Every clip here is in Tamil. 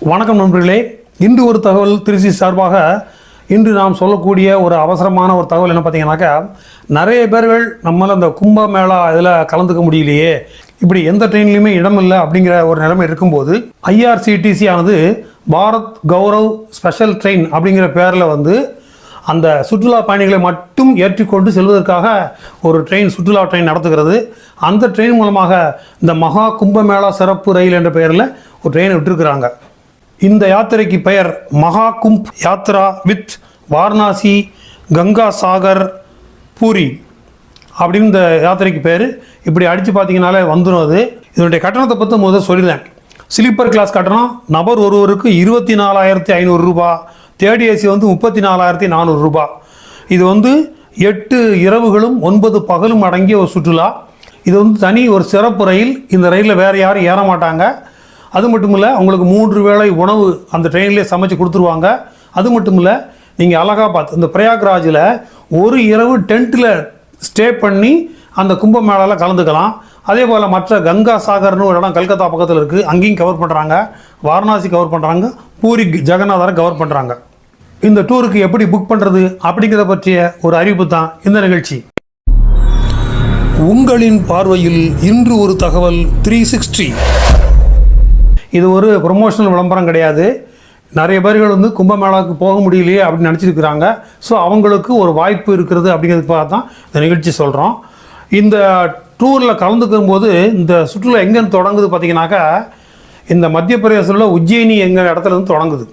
வணக்கம் நண்பர்களே. இன்று ஒரு தகவல் திருச்சி சார்பாக இன்று நாம் சொல்லக்கூடிய ஒரு அவசரமான ஒரு தகவல் என்ன பார்த்தீங்கன்னாக்கா, நிறைய பேர்கள் நம்மளால் அந்த கும்பமேளா இதில் கலந்துக்க முடியலையே, இப்படி எந்த ட்ரெயின்லையுமே இடம் இல்லை அப்படிங்கிற ஒரு நிலைமை இருக்கும்போது ஐஆர்சிடிசி ஆனது பாரத் கௌரவ் ஸ்பெஷல் ட்ரெயின் அப்படிங்கிற பேரில் வந்து அந்த சுற்றுலா பயணிகளை மட்டும் ஏற்றிக்கொண்டு செல்வதற்காக ஒரு சுற்றுலா ட்ரெயின் நடத்துகிறது. அந்த ட்ரெயின் மூலமாக இந்த மகா கும்பமேளா சிறப்பு ரயில் என்ற பெயரில் ஒரு ட்ரெயின் விட்டுருக்குறாங்க. இந்த யாத்திரைக்கு பெயர் மகா கும்ப் யாத்ரா வித் வாரணாசி கங்கா சாகர் பூரி அப்படின்னு இந்த யாத்திரைக்கு பேர். இப்படி அடித்து பார்த்தீங்கனாலே வந்துடும். அது இதனுடைய கட்டணத்தை பற்றி முதல்ல சொல்லிடுறேன். ஸ்லீப்பர் கிளாஸ் கட்டணம் நபர் ஒருவருக்கு 24,500 ரூபா, தேர்ட் ஏசி வந்து 34,400 ரூபா. இது வந்து 8 இரவுகளும் 9 பகலும் அடங்கிய ஒரு சுற்றுலா. இது வந்து தனி ஒரு சிறப்பு ரயில். இந்த ரயிலில் வேறு யாரும் ஏற மாட்டாங்க. அது மட்டும் இல்லை, உங்களுக்கு 3 வேளை உணவு அந்த ட்ரெயின்லேயே சமைச்சு கொடுத்துருவாங்க. அது மட்டும் இல்லை, நீங்கள் அலகாபாத் இந்த பிரயாக்ராஜில் ஒரு இரவு டென்ட்டில் ஸ்டே பண்ணி அந்த கும்பமேளாவில் கலந்துக்கலாம். அதே போல் மற்ற கங்கா சாகர்னு ஒரு இடம் கல்கத்தா பக்கத்தில் இருக்குது, அங்கேயும் கவர் பண்ணுறாங்க. வாரணாசி கவர் பண்ணுறாங்க, பூரி ஜெகநாதரை கவர் பண்ணுறாங்க. இந்த டூருக்கு எப்படி புக் பண்ணுறது அப்படிங்கிறத பற்றிய ஒரு அறிவிப்பு தான் இந்த நிகழ்ச்சி. உங்களின் பார்வையில் இன்று ஒரு தகவல் 360. இது ஒரு ப்ரொமோஷனல் விளம்பரம் கிடையாது. நிறைய பேர்கள் வந்து கும்பமேளாவுக்கு போக முடியலையே அப்படின்னு நினச்சிருக்கிறாங்க. ஸோ அவங்களுக்கு ஒரு வாய்ப்பு இருக்கிறது அப்படிங்கிறதுக்காக தான் இந்த நிகழ்ச்சி சொல்கிறோம். இந்த டூரில் கலந்துக்கும் போது இந்த சுற்றுலா எங்கேருந்து தொடங்குது பார்த்தீங்கன்னாக்கா, இந்த மத்திய பிரதேசத்தில் உஜ்ஜயினி எங்கள் இடத்துல இருந்து தொடங்குது.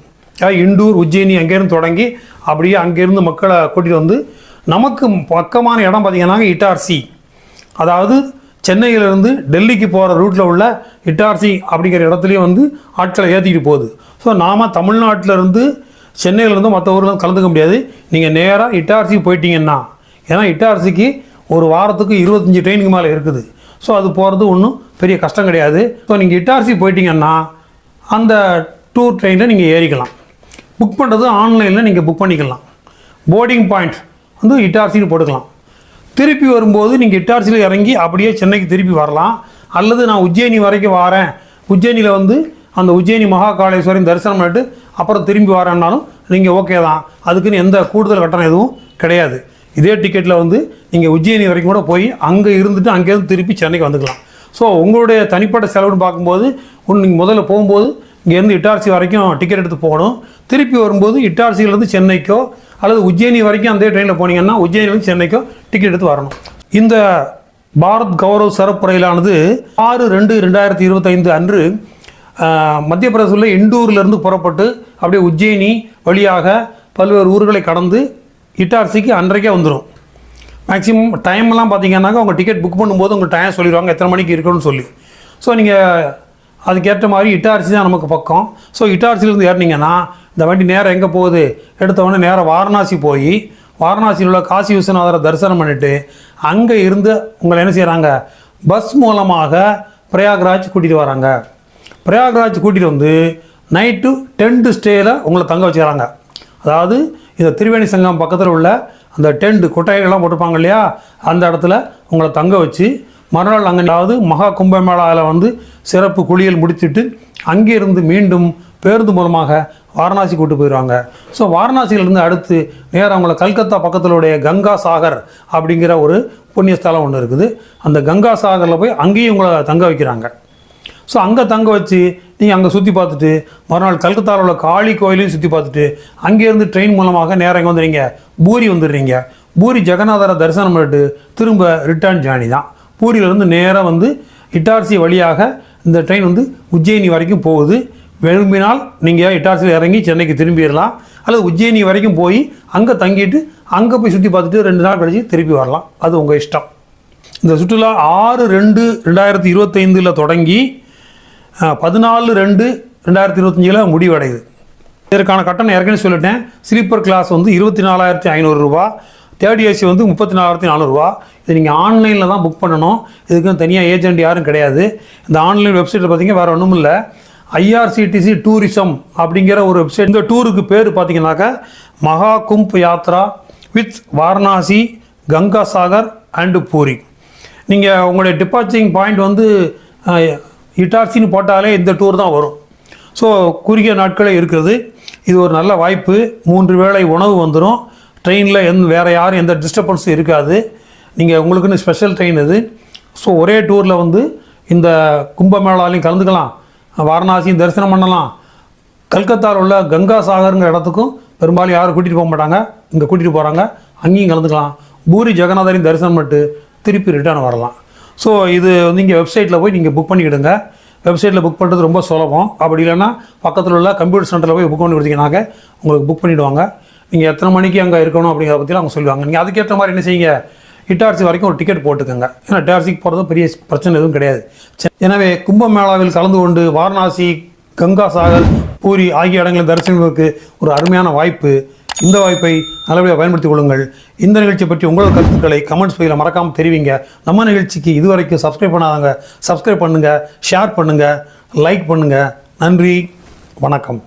இண்டூர் உஜ்ஜயினி அங்கேருந்து தொடங்கி அப்படியே அங்கேருந்து மக்களை கூட்டிகிட்டு வந்து நமக்கு பக்கமான இடம் பார்த்திங்கன்னாக்க இட்டார்சி, அதாவது சென்னையிலேருந்து டெல்லிக்கு போகிற ரூட்டில் உள்ள இட்டார்சி அப்படிங்கிற இடத்துலையும் வந்து ஆட்களை ஏற்றிக்கிட்டு போகுது. ஸோ நாம் தமிழ்நாட்டிலேருந்து சென்னையிலேருந்து மற்ற ஊரில் கலந்துக்க முடியாது. நீங்கள் நேராக இட்டார்சி போயிட்டீங்கன்னா, ஏன்னா இட்டார்சிக்கு ஒரு வாரத்துக்கு 25 ட்ரெயினுக்கு மேலே இருக்குது. ஸோ அது போகிறது ஒன்றும் பெரிய கஷ்டம் கிடையாது. ஸோ நீங்கள் இட்டார்சி போயிட்டீங்கன்னா அந்த டூர் ட்ரெயினில் நீங்கள் ஏறிக்கலாம். புக் பண்ணுறது ஆன்லைனில் நீங்கள் புக் பண்ணிக்கலாம். போர்டிங் பாயிண்ட் வந்து இட்டார்சின்னு போட்டுக்கலாம். திருப்பி வரும்போது நீங்கள் இட்டார்சியில் இறங்கி அப்படியே சென்னைக்கு திருப்பி வரலாம். அல்லது நான் உஜ்ஜயினி வரைக்கும் வரேன், உஜ்ஜயினியில் வந்து அந்த உஜ்ஜயினி மகாகாளேஸ்வரின் தரிசனம் பண்ணிட்டு அப்புறம் திரும்பி வரேன்னாலும் நீங்கள் ஓகே தான். அதுக்குன்னு எந்த கூடுதல் கட்டணம் எதுவும் கிடையாது. இதே டிக்கெட்டில் வந்து நீங்கள் உஜ்ஜயினி வரைக்கும் கூட போய் அங்கே இருந்துட்டு அங்கேருந்து திருப்பி சென்னைக்கு வந்துக்கலாம். ஸோ உங்களுடைய தனிப்பட்ட செலவுன்னு பார்க்கும்போது நீங்கள் முதல்ல போகும்போது இங்கேருந்து இட்டார்சி வரைக்கும் டிக்கெட் எடுத்து போகணும். திருப்பி வரும்போது இட்டார்சியிலேருந்து சென்னைக்கோ அல்லது உஜ்ஜயினி வரைக்கும் அந்த ட்ரெயினில் போனீங்கன்னா உஜ்ஜயினிலேருந்து சென்னைக்கோ டிக்கெட் எடுத்து வரணும். இந்த பாரத் கௌரவ் சிறப்பு ரயிலானது 6/2/2025 அன்று மத்திய பிரதேசத்தில் இண்டூர்லேருந்து புறப்பட்டு அப்படியே உஜ்ஜயினி வழியாக பல்வேறு ஊர்களை கடந்து இட்டார்சிக்கு அன்றைக்கே வந்துடும். மேக்ஸிமம் டைம்லாம் பார்த்தீங்கன்னாக்கா உங்கள் டிக்கெட் புக் பண்ணும்போது உங்கள் டைம் சொல்லிடுவாங்க எத்தனை மணிக்கு இருக்கணும்னு சொல்லி. ஸோ நீங்கள் அதுக்கேற்ற மாதிரி இட்டார்சி தான் நமக்கு பக்கம். ஸோ இட்டார்சியிலேருந்து ஏறினீங்கன்னா இந்த வண்டி நேரம் எங்கே போகுது, எடுத்தவொடனே நேரம் வாரணாசி போய் வாரணாசியில் உள்ள காசி விஸ்வநாதரை தரிசனம் பண்ணிவிட்டு அங்கே இருந்து உங்களை என்ன செய்கிறாங்க, பஸ் மூலமாக பிரயாக்ராஜ் கூட்டிகிட்டு வராங்க. பிரயாக்ராஜ் கூட்டிகிட்டு வந்து நைட்டு டென்ட் ஸ்டேயில் உங்களை தங்க வச்சுக்கிறாங்க. அதாவது இந்த திரிவேணி சங்கம் பக்கத்தில் உள்ள அந்த டென்ட் கொட்டைகள்லாம் போட்டிருப்பாங்க இல்லையா, அந்த இடத்துல உங்களை தங்க வச்சு மறுநாள் அங்கே அதாவது மகா கும்பமேளாவில் வந்து சிறப்பு குளியல் முடித்துட்டு அங்கேருந்து மீண்டும் பேருந்து மூலமாக வாரணாசி கூட்டு போயிடுவாங்க. ஸோ வாரணாசியிலேருந்து அடுத்து நேராக அவங்கள கல்கத்தா பக்கத்திலுடைய கங்கா சாகர் அப்படிங்கிற ஒரு புண்ணியஸ்தலம் ஒன்று இருக்குது. அந்த கங்கா சாகரில் போய் அங்கேயும் உங்களை தங்க வைக்கிறாங்க. ஸோ அங்கே தங்க வச்சு நீங்கள் அங்கே சுற்றி பார்த்துட்டு மறுநாள் கல்கத்தாவில் உள்ள காளி கோயிலையும் சுற்றி பார்த்துட்டு அங்கேருந்து ட்ரெயின் மூலமாக நேராக இங்கே வந்துடுறீங்க, பூரி வந்துடுறீங்க. பூரி ஜெகநாதரை தரிசனம் பண்ணிட்டு திரும்ப ரிட்டர்ன் ஜேர்னி தான். பூரியிலேருந்து நேராக வந்து இட்டார்சி வழியாக இந்த ட்ரெயின் வந்து உஜ்ஜயினி வரைக்கும் போகுது. விரும்பினால் நீங்கள் இட்டார்சியில் இறங்கி சென்னைக்கு திரும்பிடலாம், அல்லது உஜ்ஜயினி வரைக்கும் போய் அங்கே தங்கிட்டு அங்கே போய் சுற்றி பார்த்துட்டு 2 நாள் கழிச்சு திருப்பி வரலாம். அது உங்கள் இஷ்டம். இந்த சுற்றுலா 6/2/2025 தொடங்கி 14/2/2025 முடிவடையுது. இதற்கான கட்டணம் ஏற்கனவே சொல்லிட்டேன். ஸ்லீப்பர் கிளாஸ் வந்து 24,500 ரூபா, தேர்ட் ஏசி வந்து 34,400 ரூபா. இது நீங்கள் ஆன்லைனில் தான் புக் பண்ணணும். இதுக்குன்னு தனியாக ஏஜென்ட் யாரும் கிடையாது. இந்த ஆன்லைன் வெப்சைட்டில் பார்த்தீங்கன்னா வேறு ஒன்றும் இல்லை, ஐஆர்சிடிசி டூரிசம் அப்படிங்கிற ஒரு வெப்சைட். இந்த டூருக்கு பேர் பார்த்தீங்கன்னாக்கா மகா கும்ப் யாத்ரா வித் வாரணாசி கங்கா சாகர் அண்டு பூரி. நீங்கள் உங்களுடைய டிபார்ச்சரிங் பாயிண்ட் வந்து இட்டார்சின்னு போட்டாலே இந்த டூர் தான் வரும். ஸோ குறுகிய நாட்களே இருக்கிறது. இது ஒரு நல்ல வாய்ப்பு. 3 வேளை உணவு வந்துடும். ட்ரெயினில் வேறு யாரும் எந்த டிஸ்டர்பன்ஸும் இருக்காது. நீங்கள் உங்களுக்குன்னு ஸ்பெஷல் ட்ரெயின் இது. ஸோ ஒரே டூரில் வந்து இந்த கும்பமேளாலையும் கலந்துக்கலாம், வாரணாசியும் தரிசனம் பண்ணலாம். கல்கத்தாவில் உள்ள கங்கா சாகருங்கிற இடத்துக்கும் பெரும்பாலும் யாரும் கூட்டிகிட்டு போக மாட்டாங்க, இங்கே கூட்டிகிட்டு போகிறாங்க, அங்கேயும் கலந்துக்கலாம். பூரி ஜெகநாதரையும் தரிசனம் பண்ணிட்டு திருப்பி ரிட்டர்ன் வரலாம். ஸோ இது வந்து இங்கே வெப்சைட்டில் போய் நீங்கள் புக் பண்ணிக்கிடுங்க. வெப்சைட்டில் புக் பண்ணுறது ரொம்ப சுலபம். அப்படி இல்லைன்னா பக்கத்தில் உள்ள கம்ப்யூட்டர் சென்டரில் போய் புக் பண்ணி கொடுத்தீங்கன்னாக்க உங்களுக்கு புக் பண்ணிவிடுவாங்க. நீங்கள் எத்தனை மணிக்கு அங்கே இருக்கணும் அப்படிங்கிறத பற்றிலாம் அவங்க சொல்லுவாங்க. நீங்கள் அதுக்கேற்ற மாதிரி என்ன செய்யுங்க, இட்டார்சி வரைக்கும் ஒரு டிக்கெட் போட்டுக்கோங்க. ஏன்னா இட்டார்சிக்கு போகிறது பெரிய பிரச்சனை எதுவும் கிடையாது. எனவே கும்பமேளாவில் கலந்து கொண்டு வாரணாசி, கங்கா சாகர், பூரி ஆகிய இடங்களில் தரிசனங்களுக்கு ஒரு அருமையான வாய்ப்பு. இந்த வாய்ப்பை நல்லபடியாக பயன்படுத்திக் கொள்ளுங்கள். இந்த நிகழ்ச்சியை பற்றி உங்களோட கருத்துக்களை கமெண்ட்ஸ் பகுதியில் மறக்காமல் தெரிவிங்க. நம்ம நிகழ்ச்சிக்கு இதுவரைக்கும் சப்ஸ்கிரைப் பண்ணாதவங்க சப்ஸ்கிரைப் பண்ணுங்கள், ஷேர் பண்ணுங்கள், லைக் பண்ணுங்கள். நன்றி, வணக்கம்.